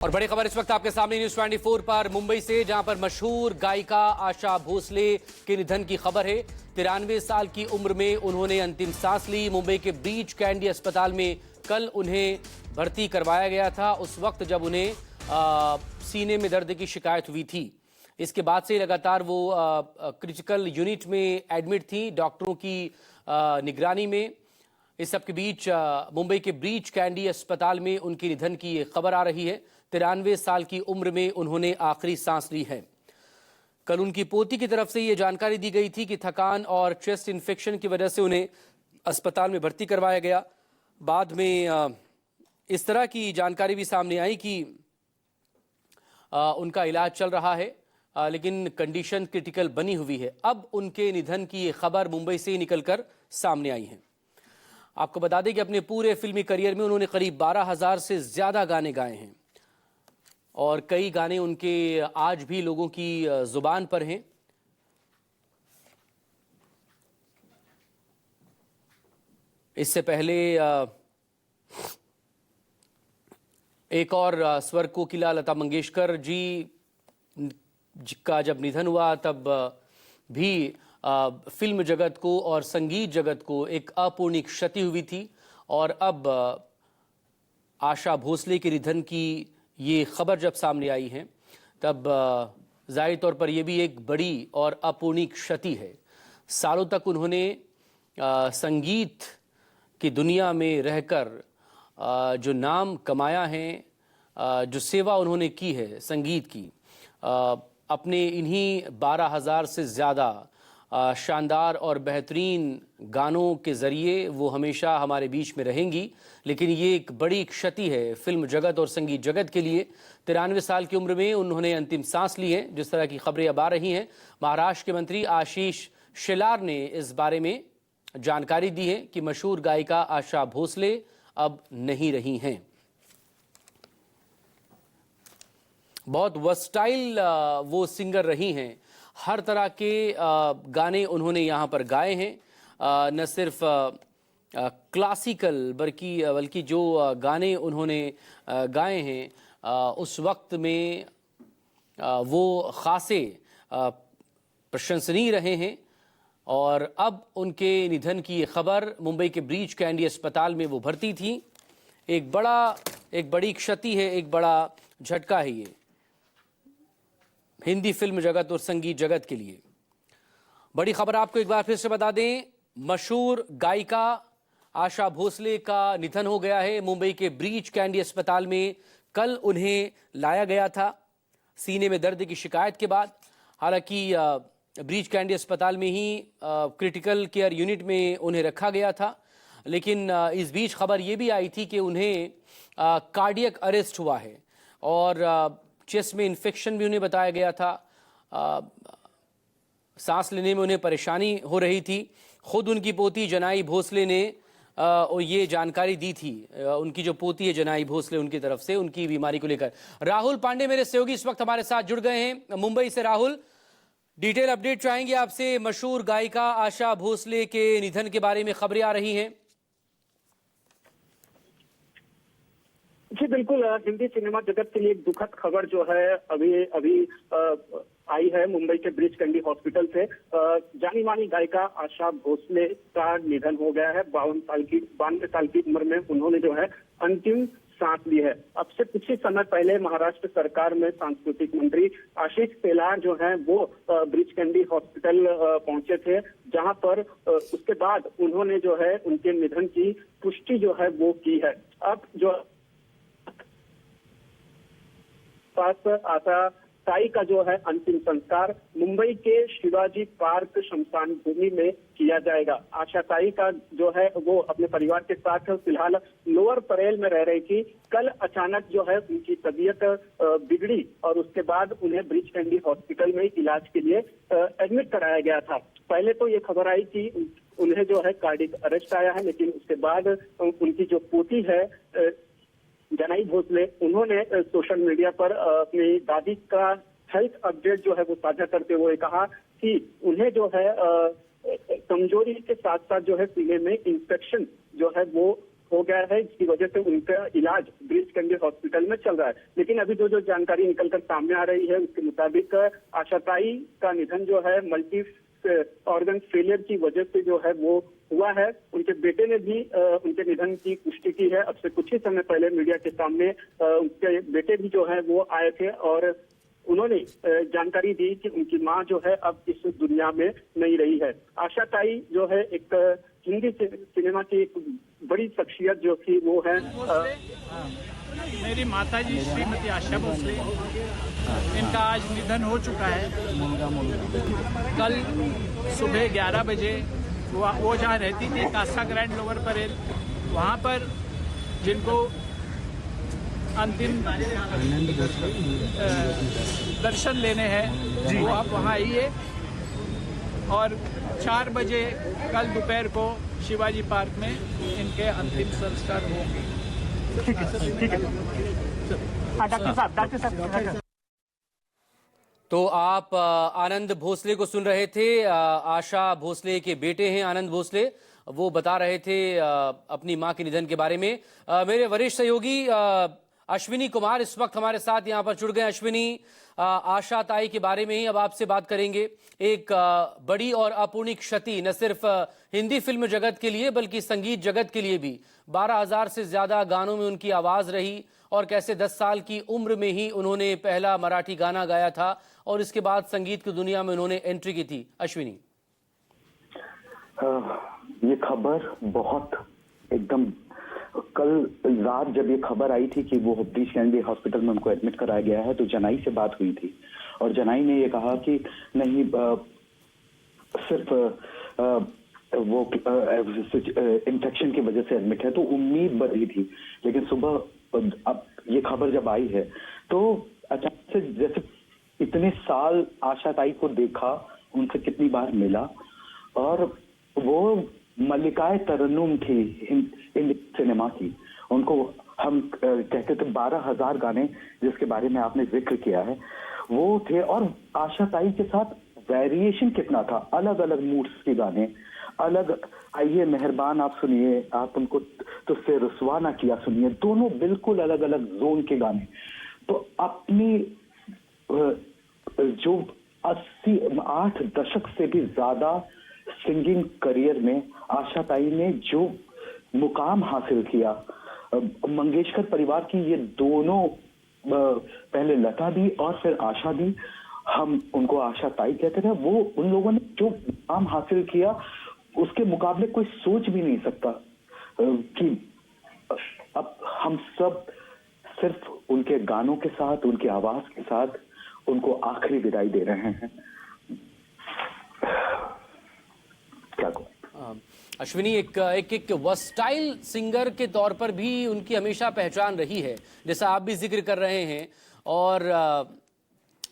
और बड़ी खबर इस वक्त आपके सामने न्यूज 24 पर मुंबई से, जहां पर मशहूर गायिका आशा भोसले के निधन की खबर है। 93 साल की उम्र में उन्होंने अंतिम सांस ली। मुंबई के ब्रीच कैंडी अस्पताल में कल उन्हें भर्ती करवाया गया था, उस वक्त जब उन्हें सीने में दर्द की शिकायत हुई थी। इसके बाद से लगातार वो क्रिटिकल यूनिट में एडमिट थी, डॉक्टरों की निगरानी में। इस सब के बीच मुंबई के ब्रीच कैंडी अस्पताल में उनके निधन की ये खबर आ रही है। 93 साल की उम्र में उन्होंने आखिरी सांस ली है। कल उनकी पोती की तरफ से ये जानकारी दी गई थी कि थकान और चेस्ट इन्फेक्शन की वजह से उन्हें अस्पताल में भर्ती करवाया गया। बाद में इस तरह की जानकारी भी सामने आई कि उनका इलाज चल रहा है, लेकिन कंडीशन क्रिटिकल बनी हुई है। अब उनके निधन की ये खबर मुंबई से निकलकर सामने आई है। आपको बता दें कि अपने पूरे फिल्मी करियर में उन्होंने करीब 12,000 से ज्यादा गाने गाए हैं और कई गाने उनके आज भी लोगों की जुबान पर हैं। इससे पहले एक और स्वर कोकिला लता मंगेशकर जी का जब निधन हुआ, तब भी फिल्म जगत को और संगीत जगत को एक अपूर्णीय क्षति हुई थी। और अब आशा भोसले के निधन की ये खबर जब सामने आई है, तब जाहिर तौर पर यह भी एक बड़ी और अपूर्णीय क्षति है। सालों तक उन्होंने संगीत की दुनिया में रहकर जो नाम कमाया है, जो सेवा उन्होंने की है संगीत की, अपने इन्हीं 12,000 से ज़्यादा शानदार और बेहतरीन गानों के ज़रिए वो हमेशा हमारे बीच में रहेंगी। लेकिन ये एक बड़ी क्षति है फिल्म जगत और संगीत जगत के लिए। 93 साल की उम्र में उन्होंने अंतिम सांस ली है, जिस तरह की खबरें अब आ रही हैं। महाराष्ट्र के मंत्री आशीष शेलार ने इस बारे में जानकारी दी है कि मशहूर गायिका आशा भोसले अब नहीं रही हैं। बहुत वर्सटाइल वो सिंगर रही हैं, हर तरह के गाने उन्होंने यहाँ पर गाए हैं। न सिर्फ क्लासिकल बल्कि जो गाने उन्होंने गाए हैं उस वक्त में वो खासे प्रशंसनीय रहे हैं। और अब उनके निधन की ये खबर, मुंबई के ब्रीच कैंडी अस्पताल में वो भर्ती थी, एक बड़ी क्षति है, एक बड़ा झटका है ये हिंदी फिल्म जगत और संगीत जगत के लिए। बड़ी खबर आपको एक बार फिर से बता दें, मशहूर गायिका आशा भोसले का निधन हो गया है। मुंबई के ब्रीच कैंडी अस्पताल में कल उन्हें लाया गया था सीने में दर्द की शिकायत के बाद। हालांकि ब्रीच कैंडी अस्पताल में ही क्रिटिकल केयर यूनिट में उन्हें रखा गया था, लेकिन इस बीच खबर ये भी आई थी कि उन्हें कार्डियक अरेस्ट हुआ है और चेस्ट में इन्फेक्शन भी उन्हें बताया गया था। सांस लेने में उन्हें परेशानी हो रही थी। खुद उनकी पोती जनाई भोसले ने ये जानकारी दी थी। उनकी जो पोती है जनाई भोसले, उनकी तरफ से उनकी बीमारी को लेकर। राहुल पांडे मेरे सहयोगी इस वक्त हमारे साथ जुड़ गए हैं मुंबई से। राहुल, डिटेल अपडेट चाहेंगे आपसे। मशहूर गायिका आशा भोसले के निधन के बारे में खबरें आ रही हैं। जी बिल्कुल, हिंदी सिनेमा जगत के लिए एक दुखद खबर जो है अभी आई है। मुंबई के ब्रीच कैंडी हॉस्पिटल से जानी मानी गायिका आशा भोसले का निधन हो गया है। 92 साल की उम्र में उन्होंने जो है अंतिम सांस ली है। अब से कुछ ही समय पहले महाराष्ट्र सरकार में सांस्कृतिक मंत्री आशीष शेलार जो है वो ब्रीच कैंडी हॉस्पिटल पहुंचे थे, जहां पर उसके बाद उन्होंने जो है उनके निधन की पुष्टि जो है वो की है। अब जो आशा ताई का जो है अंतिम संस्कार मुंबई के शिवाजी पार्क शमशान भूमि में किया जाएगा। आशा ताई का जो है वो अपने परिवार के साथ फिलहाल लोअर परेल में रह रही थी। कल अचानक जो है उनकी तबीयत बिगड़ी और उसके बाद उन्हें ब्रीच कैंडी हॉस्पिटल में इलाज के लिए एडमिट कराया गया था। पहले तो ये खबर आई कि उन्हें जो है कार्डियक अरेस्ट आया है, लेकिन उसके बाद उनकी जो पोती है जनाई भोसले, उन्होंने सोशल मीडिया पर अपनी दादी का हेल्थ अपडेट जो है वो साझा करते हुए कहा कि उन्हें जो है कमजोरी के साथ साथ जो है सीने में इंफेक्शन जो है वो हो गया है, जिसकी वजह से उनका इलाज ब्रीच कंडी हॉस्पिटल में चल रहा है। लेकिन अभी जो जानकारी निकलकर सामने आ रही है उसके मुताबिक आशाताई का निधन जो है मल्टी ऑर्गन फेलियर की वजह से जो है वो हुआ है। उनके बेटे ने भी उनके निधन की पुष्टि की है। अब से कुछ ही समय पहले मीडिया के सामने उनके बेटे भी जो है वो आए थे और उन्होंने जानकारी दी कि उनकी मां जो है अब इस दुनिया में नहीं रही है। आशाताई जो है एक हिंदी सिनेमा की एक बड़ी शख्सियत जो थी वो है मेरी माताजी श्रीमती आशा भोसले, इनका आज निधन हो चुका है। कल सुबह 11 बजे वो जहाँ रहती थी कासा ग्रैंड लोअर परेल, वहाँ पर जिनको अंतिम दर्शन लेने हैं वो आप वहाँ आइए। और 4 बजे कल दोपहर को शिवाजी पार्क में इनके अंतिम संस्कार होंगे। ठीक है। डॉक्टर साहब तो आप आनंद भोसले को सुन रहे थे। आशा भोसले के बेटे हैं आनंद भोसले, वो बता रहे थे अपनी मां के निधन के बारे में। मेरे वरिष्ठ सहयोगी अश्विनी कुमार इस वक्त हमारे साथ यहाँ पर जुड़ गए। अश्विनी, आशा ताई के बारे में ही अब आपसे बात करेंगे। एक बड़ी और अपूर्णीय क्षति न सिर्फ हिंदी फिल्म जगत के लिए बल्कि संगीत जगत के लिए भी। 12,000 से ज्यादा गानों में उनकी आवाज रही और कैसे 10 साल की उम्र में ही उन्होंने पहला मराठी गाना गाया था और इसके बाद संगीत की दुनिया में उन्होंने एंट्री की थी। अश्विनी, ये खबर बहुत एकदम कल रात जब ये खबर आई थी कि वो ब्रीच कैंडी हॉस्पिटल में उनको एडमिट कराया गया है तो जनाई से बात हुई थी और जनाई ने ये कहा कि नहीं सिर्फ वो इन्फेक्शन की वजह से एडमिट है, तो उम्मीद बढ़ी थी। लेकिन सुबह अब ये खबर जब आई है तो अचानक से जैसे इतने साल आशा ताई को देखा, उनसे कितनी बार मिला और वो मल्लिकाए तरन्नुम थी हिंदी सिनेमा की। उनको हम कहते थे 12,000 गाने जिसके बारे में आपने जिक्र किया है वो थे। और आशा ताई के साथ वेरिएशन कितना था, अलग अलग मूड्स के गाने, अलग आइए मेहरबान आप सुनिए, आप उनको तो से रुसवा ना किया सुनिए, दोनों बिल्कुल अलग अलग जोन के गाने। तो अपनी जो 8 दशक से भी ज्यादा सिंगिंग करियर में आशा ताई ने जो मुकाम हासिल किया, मंगेशकर परिवार की ये दोनों, पहले लता दी और फिर आशा दी, हम उनको आशा ताई कहते थे, वो उन लोगों ने जो मुकाम हासिल किया उसके मुकाबले कोई सोच भी नहीं सकता कि अब हम सब सिर्फ उनके गानों के साथ, उनकी आवाज के साथ उनको आखिरी विदाई दे रहे हैं। क्या कहूं अश्विनी, एक वर्सटाइल सिंगर के तौर पर भी उनकी हमेशा पहचान रही है, जैसा आप भी जिक्र कर रहे हैं। और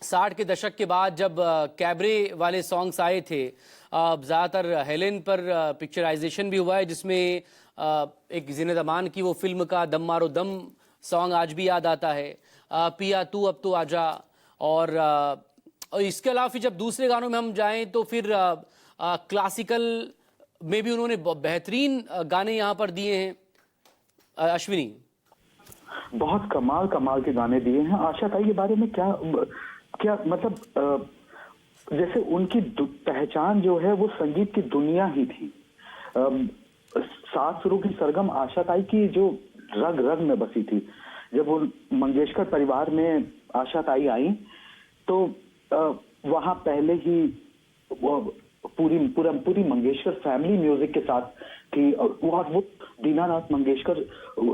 60 के दशक के बाद जब कैबरे वाले सॉन्ग्स आए थे, ज़्यादातर हेलेन पर पिक्चराइजेशन भी हुआ है जिसमें एक ज़ीनत अमान की वो फिल्म का दम मारो दम सॉन्ग आज भी याद आता है, पिया तू अब तो आजा। और इसके अलावा फिर जब दूसरे गानों में हम जाएं तो फिर क्लासिकल में भी उन्होंने बेहतरीन गाने यहाँ पर दिए हैं। अश्विनी, बहुत कमाल के गाने दिए हैं। आशा ताई के बारे में क्या मतलब जैसे उनकी पहचान जो है वो संगीत की दुनिया ही थी। 7 सुरों की सरगम आशा ताई की जो रग रग में बसी थी। जब वो मंगेशकर परिवार में आशा ताई आई तो वहां पहले ही पूरी मंगेशकर फैमिली म्यूजिक के साथ थी। और वो दीनानाथ मंगेशकर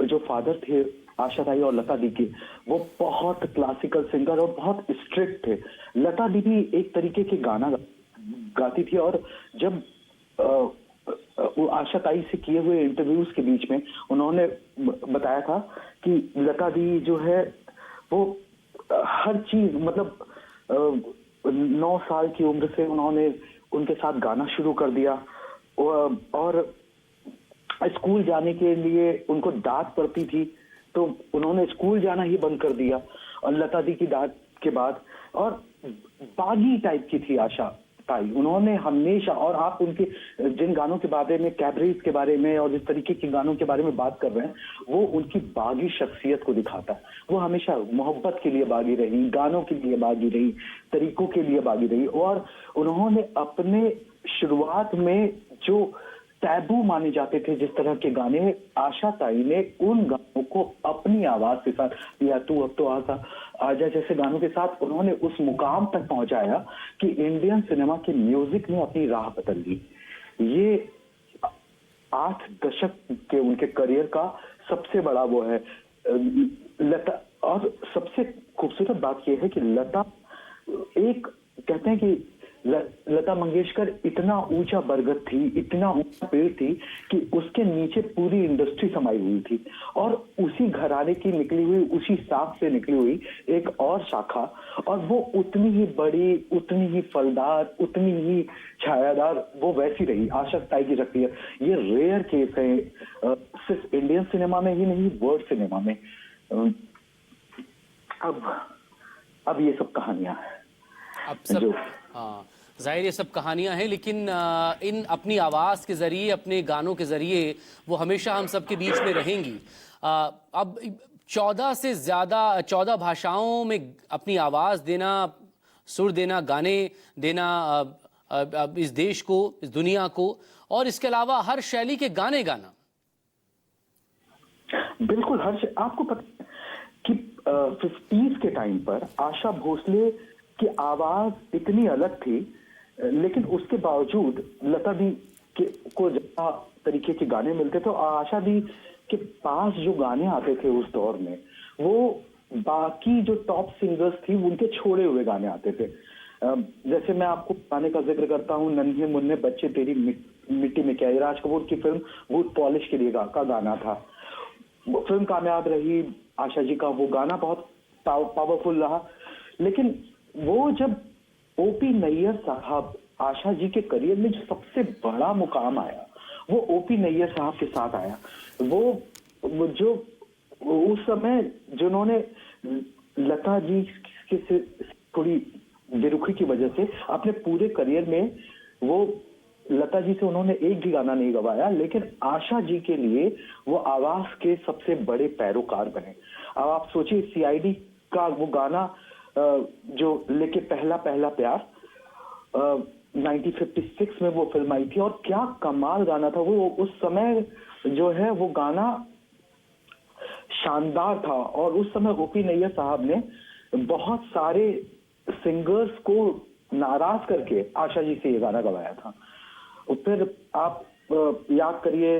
जो फादर थे आशा ताई और लता दी के, वो बहुत क्लासिकल सिंगर और बहुत स्ट्रिक्ट थे। लता दी भी एक तरीके के गाना गाती थी और जब वो आशा ताई से किए हुए इंटरव्यूज के बीच में उन्होंने बताया था कि लता दी जो है वो हर चीज मतलब 9 साल की उम्र से उन्होंने उनके साथ गाना शुरू कर दिया और स्कूल जाने के लिए उनको डांट पड़ती थी तो उन्होंने स्कूल जाना ही बंद कर दिया और लता दी की डांट के बाद। और बागी टाइप की थी आशा, ताई, उन्होंने हमेशा, और आप उनके जिन गानों के बारे में, कैबरेज के बारे में और इस तरीके के गानों के बारे में बात कर रहे हैं, वो उनकी बागी शख्सियत को दिखाता है। वो हमेशा मोहब्बत के लिए बागी रही, गानों के लिए बागी रही, तरीकों के लिए बागी रही। और उन्होंने अपने शुरुआत में जो टैबू माने जाते थे जिस तरह के गाने, आशा ताई ने उन गानों को अपनी आवाज के साथ, या तू अब तो आजा जैसे गानों के साथ उन्होंने उस मुकाम तक पहुंचाया कि इंडियन सिनेमा के म्यूजिक ने अपनी राह बदल दी। ये 8 दशक के उनके करियर का सबसे बड़ा वो है। लता, और सबसे खूबसूरत बात यह है कि लता, एक कहते हैं कि लता मंगेशकर इतना ऊंचा बरगद थी, इतना ऊंचा पेड़ थी कि उसके नीचे पूरी इंडस्ट्री समाई हुई थी, और उसी घराने की निकली हुई, उसी साख से निकली हुई एक और शाखा, और वो उतनी ही बड़ी, उतनी ही फलदार, उतनी ही छायादार वो वैसी रही। आशा ताई की शख्सियत, ये रेयर केस है, सिर्फ इंडियन सिनेमा में ही नहीं, वर्ल्ड सिनेमा में। अब ये सब कहानियां हैं, अब सब, हाँ जाहिर ये सब कहानियां हैं, लेकिन इन अपनी आवाज़ के ज़रिए, अपने गानों के ज़रिए वो हमेशा हम सब के बीच में रहेंगी। अब 14 से ज़्यादा 14 भाषाओं में अपनी आवाज़ देना, सुर देना, गाने देना इस देश को, इस दुनिया को, और इसके अलावा हर शैली के गाने गाना। बिल्कुल, आपको पता कि 50s के टाइम पर आशा भोसले की आवाज इतनी अलग थी, लेकिन उसके बावजूद लता दी को ज्यादा तरीके के गाने मिलते थे। आशा दी के पास जो गाने आते थे उस दौर में, वो बाकी जो टॉप सिंगर्स थी उनके छोड़े हुए गाने आते थे। जैसे मैं आपको गाने का जिक्र करता हूँ, नन्हे मुन्ने बच्चे तेरी मिट्टी में क्या, राज कपूर की फिल्म वुड पॉलिश के लिए का गाना था। फिल्म कामयाब रही, आशा जी का वो गाना बहुत पावरफुल रहा। लेकिन वो जब ओपी नैयर साहब, आशा जी के करियर में जो सबसे बड़ा मुकाम आया, वो ओपी नैयर साहब के साथ आया। वो जो उस समय जिन्होंने लता जी के थोड़ी बेरुखी की वजह से अपने पूरे करियर में, वो लता जी से उन्होंने एक भी गाना नहीं गवाया, लेकिन आशा जी के लिए वो आवाज के सबसे बड़े पैरोकार बने। अब आप सोचिए, सीआईडी का वो गाना जो लेके पहला पहला प्यार 1956 में वो फिल्म आई थी, और क्या कमाल गाना था वो। उस समय जो है वो गाना शानदार था, और उस समय ओपी नैयर साहब ने बहुत सारे सिंगर्स को नाराज करके आशा जी से ये गाना गवाया था। और फिर आप याद करिए,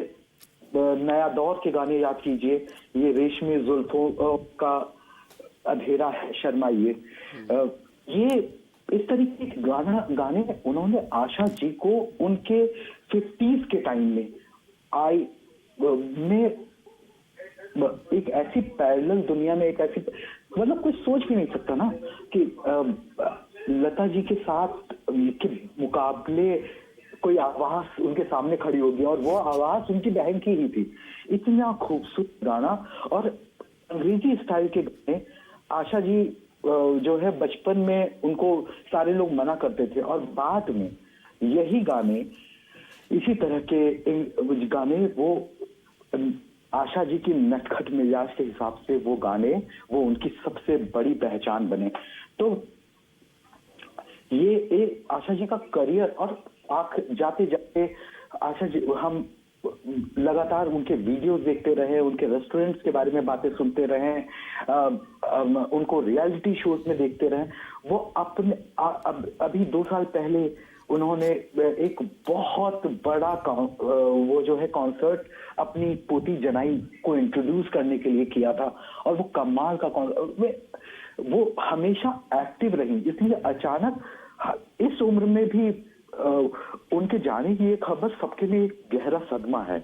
नया दौर के गाने याद कीजिए, ये रेशमी जुल्फों का अंधेरा है शर्माइए, ये इस तरीके के गाने उन्होंने आशा जी को उनके 50s के टाइम में एक ऐसी पैरेलल दुनिया में, एक ऐसी, मतलब कोई सोच भी नहीं सकता ना कि लता जी के साथ के मुकाबले कोई आवाज उनके सामने खड़ी होगी, और वो आवाज उनकी बहन की ही थी। इतना खूबसूरत गाना, और अंग्रेजी स्टाइल के गाने आशा जी जो है बचपन में उनको सारे लोग मना करते थे, और बाद में यही गाने, इसी तरह के गाने, वो आशा जी की नटखट मिजाज के हिसाब से वो गाने, वो उनकी सबसे बड़ी पहचान बने। तो ये आशा जी का करियर, और जाते जाते आशा जी, हम लगातार उनके वीडियोस देखते रहे, उनके रेस्टोरेंट्स के बारे में बातें सुनते रहे, उनको रियलिटी शोज में देखते रहे। वो अपने अभी 2 साल पहले उन्होंने एक बहुत बड़ा वो जो है कॉन्सर्ट अपनी पोती जनाई को इंट्रोड्यूस करने के लिए किया था, और वो कमाल का वो हमेशा एक्टिव रही। इसलिए अचानक इस उम्र में भी उनके जाने की ये खबर सबके लिए गहरा सदमा है।